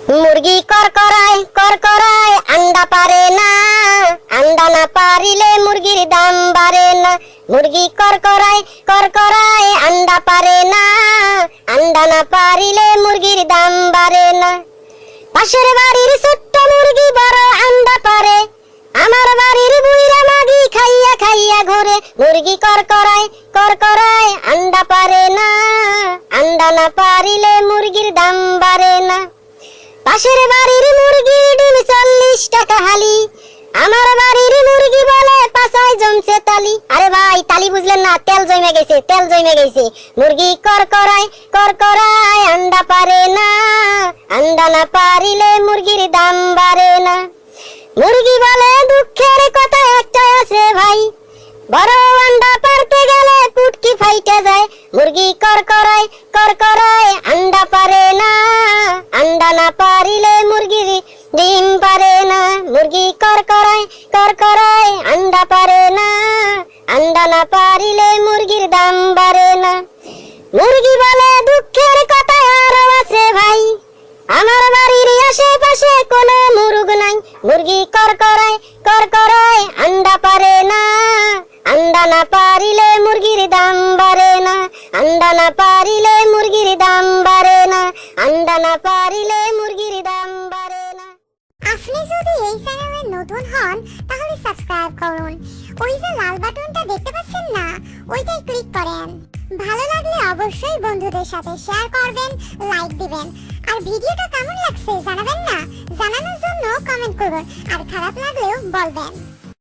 মুরগি করকরায় আন্ডা পারে না, আন্ডা না পারিলে মুরগির দাম বাড়ে না। মুরগি করকরায় আন্ডা পারে না, আন্ডা না পারিলে মুরগির দাম বাড়ে না। পাশের বাড়ির ছোট্ট মুরগি বড় আন্ডা পারে, আমার বাড়ির বুইরা মাগি খাইয়া খাইয়া ঘুরে। মুরগি করকরায় আন্ডা পারে না, আন্ডা না পারিলে মুরগির দাম বাড়ে না। পাশের বাড়ির মুরগি ডিম 40 টাকা হালি, আমার বাড়ির মুরগি বলে পাছায় জমছে তালি। আরে ভাই তালি বুঝলেন না, তেল জমে গেছে। মুরগি করকরায় আন্ডা পারে না, আন্ডা না পারিলে মুরগির দাম বাড়ে না। মুরগি বলে দুঃখের কথা একটা আছে ভাই, বড় আন্ডা পারতে গেলে পুটকি ফাইটে যায়। মুরগি করকরায় আন্ডা পারে না, আন্ডা না পারিলে মুরগির ডিম পারে না। মুরগি করকরায় আন্ডা পারে না, আন্ডা না পারিলে মুরগির দাম বাড়ে না। মুরগি বলে দুঃখের কথা আরো আছে ভাই, আমার বাড়ির আশেপাশে কোনো মুরগ নাই। মুরগি করকরায় আন্ডা পারে না, আন্ডা না পারিলে মুরগির দাম বাড়ে না। আন্ডা না পারিলে মুরগির দাম বাড়ে না, আন্ডা না পারিলে মুরগির দাম বাড়ে না। আপনি যদি এই চ্যানেলে নতুন হন তাহলে সাবস্ক্রাইব করুন, ওই যে লাল বাটনটা দেখতে পাচ্ছেন না, ওইটাই ক্লিক করেন। ভালো লাগলে অবশ্যই বন্ধুদের সাথে শেয়ার করবেন, লাইক দিবেন, আর ভিডিওটা কেমন লাগছে জানাবেন না, জানানোর জন্য কমেন্ট করুন, আর খারাপ লাগলেও বলবেন।